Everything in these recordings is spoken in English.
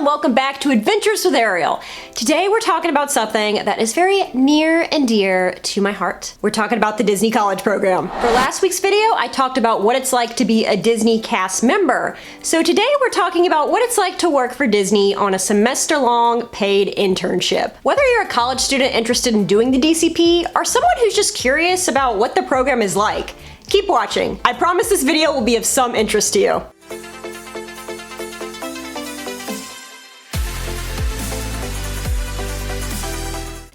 and welcome back to Adventures with Ariel. Today we're talking about something that is very near and dear to my heart. We're talking about the Disney College Program. For last week's video, I talked about what it's like to be a Disney cast member. So today we're talking about what it's like to work for Disney on a semester-long paid internship. Whether you're a college student interested in doing the DCP or someone who's just curious about what the program is like, keep watching. I promise this video will be of some interest to you.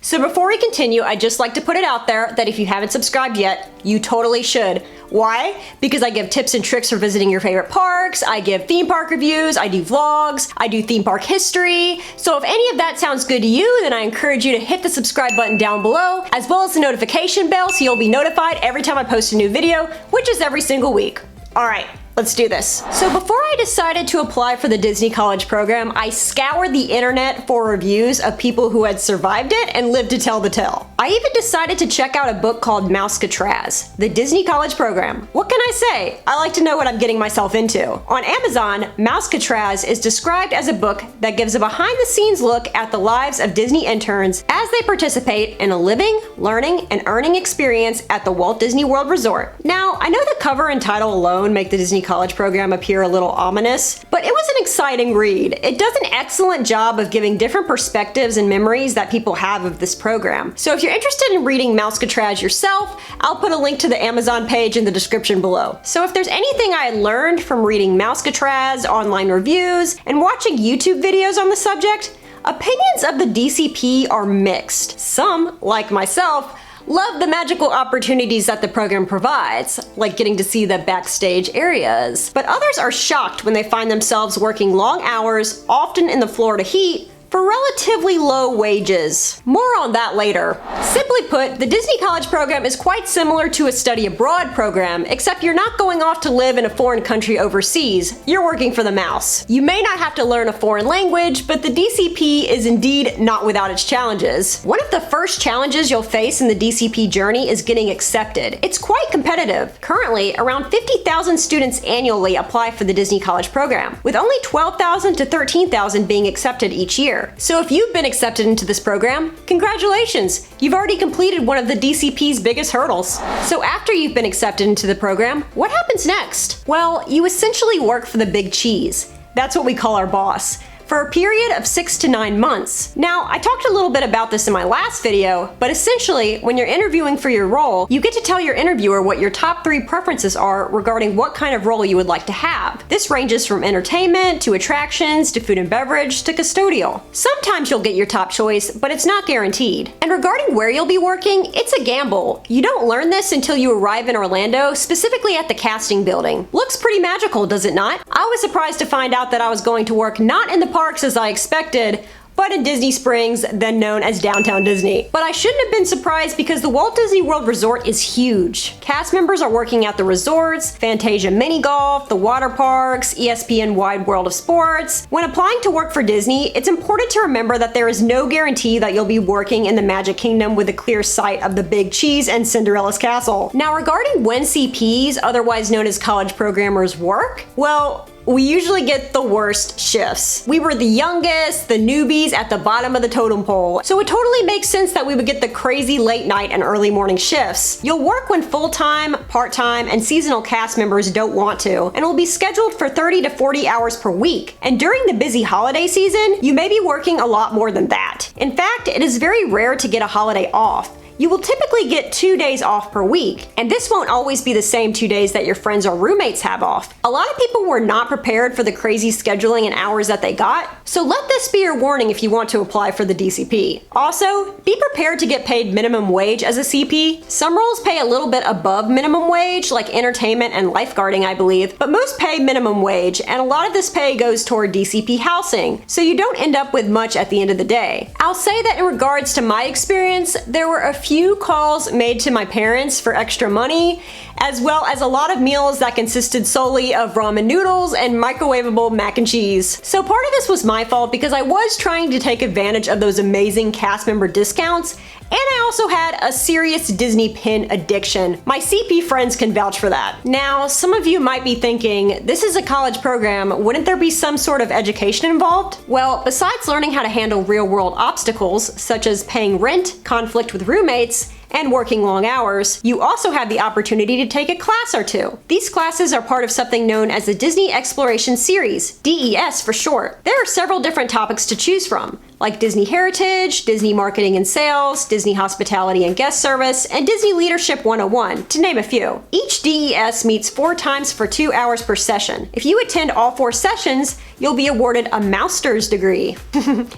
So before we continue, I'd just like to put it out there that if you haven't subscribed yet, you totally should. Why? Because I give tips and tricks for visiting your favorite parks, I give theme park reviews, I do vlogs, I do theme park history. So if any of that sounds good to you, then I encourage you to hit the subscribe button down below, as well as the notification bell so you'll be notified every time I post a new video, which is every single week. Alright, let's do this. So before I decided to apply for the Disney College Program, I scoured the internet for reviews of people who had survived it and lived to tell the tale. I even decided to check out a book called Mouse-Catraz, the Disney College Program. What can I say? I like to know what I'm getting myself into. On Amazon, Mouse-Catraz is described as a book that gives a behind-the-scenes look at the lives of Disney interns as they participate in a living, learning, and earning experience at the Walt Disney World Resort. Now, I know the cover and title alone make the Disney College Program appear a little ominous, but it was an exciting read. It does an excellent job of giving different perspectives and memories that people have of this program. So if you're interested in reading Mouse-Catraz yourself, I'll put a link to the Amazon page in the description below. So if there's anything I learned from reading Mouse-Catraz, online reviews, and watching YouTube videos on the subject, opinions of the DCP are mixed. Some, like myself, love the magical opportunities that the program provides, like getting to see the backstage areas. But others are shocked when they find themselves working long hours, often in the Florida heat, for relatively low wages. More on that later. Simply put, the Disney College Program is quite similar to a study abroad program, except you're not going off to live in a foreign country overseas, you're working for the mouse. You may not have to learn a foreign language, but the DCP is indeed not without its challenges. One of the first challenges you'll face in the DCP journey is getting accepted. It's quite competitive. Currently, around 50,000 students annually apply for the Disney College Program, with only 12,000 to 13,000 being accepted each year. So if you've been accepted into this program, congratulations! You've already completed one of the DCP's biggest hurdles. So after you've been accepted into the program, what happens next? Well, you essentially work for the big cheese. That's what we call our boss, for a period of 6 to 9 months. Now, I talked a little bit about this in my last video, but essentially, when you're interviewing for your role, you get to tell your interviewer what your top 3 preferences are regarding what kind of role you would like to have. This ranges from entertainment, to attractions, to food and beverage, to custodial. Sometimes you'll get your top choice, but it's not guaranteed. And regarding where you'll be working, it's a gamble. You don't learn this until you arrive in Orlando, specifically at the casting building. Looks pretty magical, does it not? I was surprised to find out that I was going to work not in the parks as I expected, but in Disney Springs, then known as Downtown Disney. But I shouldn't have been surprised because the Walt Disney World Resort is huge. Cast members are working at the resorts, Fantasia Mini Golf, the water parks, ESPN Wide World of Sports. When applying to work for Disney, it's important to remember that there is no guarantee that you'll be working in the Magic Kingdom with a clear sight of the Big Cheese and Cinderella's castle. Now regarding when CPs, otherwise known as college programmers, work, well, we usually get the worst shifts. We were the youngest, the newbies at the bottom of the totem pole, so it totally makes sense that we would get the crazy late night and early morning shifts. You'll work when full-time, part-time, and seasonal cast members don't want to, and will be scheduled for 30 to 40 hours per week. And during the busy holiday season, you may be working a lot more than that. In fact, it is very rare to get a holiday off. You will typically get 2 days off per week, and this won't always be the same 2 days that your friends or roommates have off. A lot of people were not prepared for the crazy scheduling and hours that they got, so let this be your warning if you want to apply for the DCP. Also, be prepared to get paid minimum wage as a CP. Some roles pay a little bit above minimum wage, like entertainment and lifeguarding, I believe, but most pay minimum wage, and a lot of this pay goes toward DCP housing, so you don't end up with much at the end of the day. I'll say that in regards to my experience, there were a few calls made to my parents for extra money, as well as a lot of meals that consisted solely of ramen noodles and microwavable mac and cheese. So part of this was my fault because I was trying to take advantage of those amazing cast member discounts, And I also had a serious Disney pin addiction. My CP friends can vouch for that. Now, some of you might be thinking, this is a college program, wouldn't there be some sort of education involved? Well, besides learning how to handle real-world obstacles, such as paying rent, conflict with roommates, and working long hours, you also have the opportunity to take a class or two. These classes are part of something known as the Disney Exploration Series, DES for short. There are several different topics to choose from, like Disney Heritage, Disney Marketing and Sales, Disney Hospitality and Guest Service, and Disney Leadership 101, to name a few. Each DES meets 4 times for 2 hours per session. If you attend all 4 sessions, you'll be awarded a master's degree.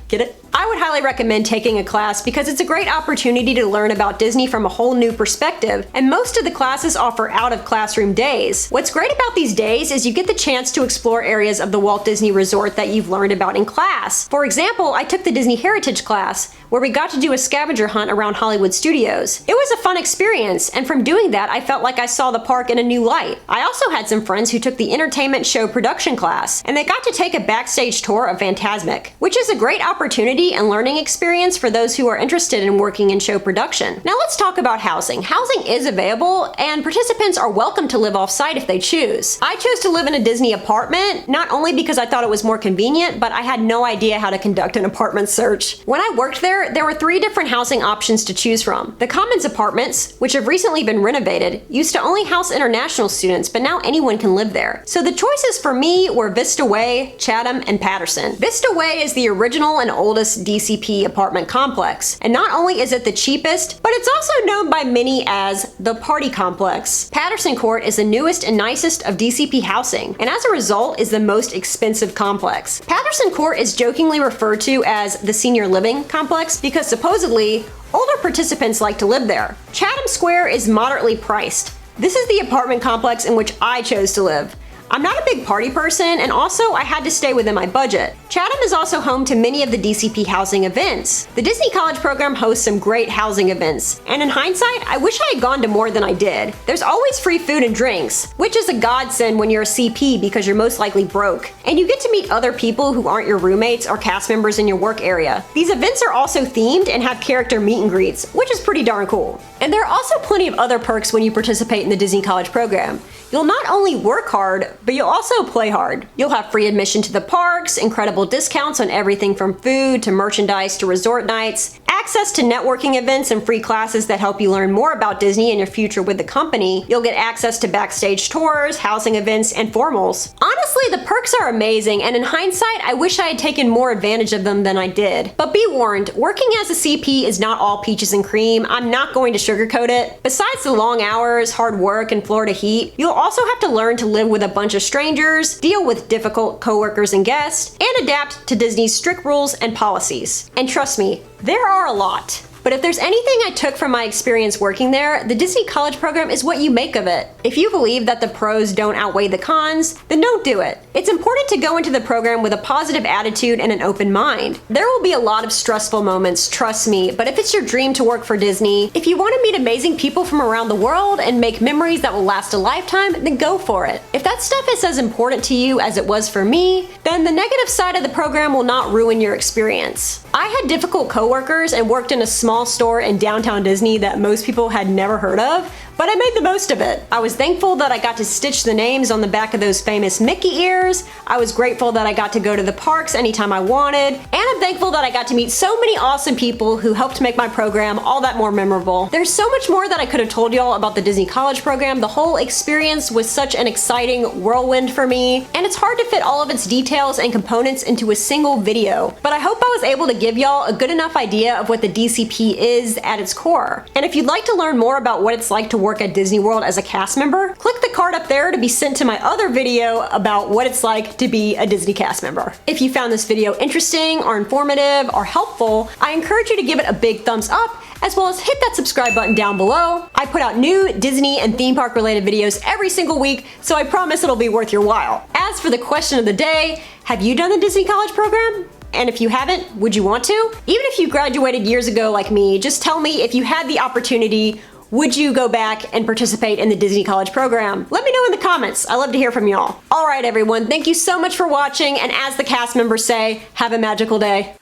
Get it? I would highly recommend taking a class because it's a great opportunity to learn about Disney from a whole new perspective, and most of the classes offer out-of-classroom days. What's great about these days is you get the chance to explore areas of the Walt Disney Resort that you've learned about in class. For example, I took the Disney Heritage class, where we got to do a scavenger hunt around Hollywood Studios. It was a fun experience, and from doing that, I felt like I saw the park in a new light. I also had some friends who took the Entertainment Show Production class, and they got to take a backstage tour of Fantasmic, which is a great opportunity and learning experience for those who are interested in working in show production. Now let's talk about housing. Housing is available, and participants are welcome to live off-site if they choose. I chose to live in a Disney apartment, not only because I thought it was more convenient, but I had no idea how to conduct an apartment search. When I worked there were 3 different housing options to choose from. The Commons apartments, which have recently been renovated, used to only house international students, but now anyone can live there. So the choices for me were Vista Way, Chatham, and Patterson. Vista Way is the original and oldest DCP apartment complex, and not only is it the cheapest, but it's also known by many as the party complex. Patterson Court is the newest and nicest of DCP housing, and as a result is the most expensive complex. Patterson Court is jokingly referred to as the senior living complex because supposedly older participants like to live there. Chatham Square is moderately priced. This is the apartment complex in which I chose to live. I'm not a big party person, and also I had to stay within my budget. Chatham is also home to many of the DCP housing events. The Disney College program hosts some great housing events, and in hindsight, I wish I had gone to more than I did. There's always free food and drinks, which is a godsend when you're a CP because you're most likely broke. And you get to meet other people who aren't your roommates or cast members in your work area. These events are also themed and have character meet and greets, which is pretty darn cool. And there are also plenty of other perks when you participate in the Disney College program. You'll not only work hard, but you'll also play hard. You'll have free admission to the parks, incredible discounts on everything from food to merchandise to resort nights, access to networking events and free classes that help you learn more about Disney and your future with the company. You'll get access to backstage tours, housing events, and formals. Honestly, the perks are amazing, and in hindsight, I wish I had taken more advantage of them than I did. But be warned, working as a CP is not all peaches and cream. I'm not going to sugarcoat it. Besides the long hours, hard work, and Florida heat, you'll also have to learn to live with a bunch of strangers, deal with difficult coworkers and guests, and adapt to Disney's strict rules and policies. And trust me, there are a lot. But if there's anything I took from my experience working there, the Disney College program is what you make of it. If you believe that the pros don't outweigh the cons, then don't do it. It's important to go into the program with a positive attitude and an open mind. There will be a lot of stressful moments, trust me, but if it's your dream to work for Disney, if you want to meet amazing people from around the world and make memories that will last a lifetime, then go for it. If that stuff is as important to you as it was for me, then the negative side of the program will not ruin your experience. I had difficult coworkers and worked in a small store in downtown Disney that most people had never heard of, but I made the most of it. I was thankful that I got to stitch the names on the back of those famous Mickey ears. I was grateful that I got to go to the parks anytime I wanted, and I'm thankful that I got to meet so many awesome people who helped make my program all that more memorable. There's so much more that I could have told y'all about the Disney College program. The whole experience was such an exciting whirlwind for me, and it's hard to fit all of its details and components into a single video, but I hope I was able to give y'all a good enough idea of what the DCP is at its core. And if you'd like to learn more about what it's like to work at Disney World as a cast member, click the card up there to be sent to my other video about what it's like to be a Disney cast member. If you found this video interesting or informative or helpful, I encourage you to give it a big thumbs up, as well as hit that subscribe button down below. I put out new Disney and theme park related videos every single week, so I promise it'll be worth your while. As for the question of the day, have you done the Disney College program? And if you haven't, would you want to? Even if you graduated years ago like me, just tell me if you had the opportunity, would you go back and participate in the Disney College program? Let me know in the comments. I love to hear from y'all. All right, everyone, thank you so much for watching, and as the cast members say, have a magical day.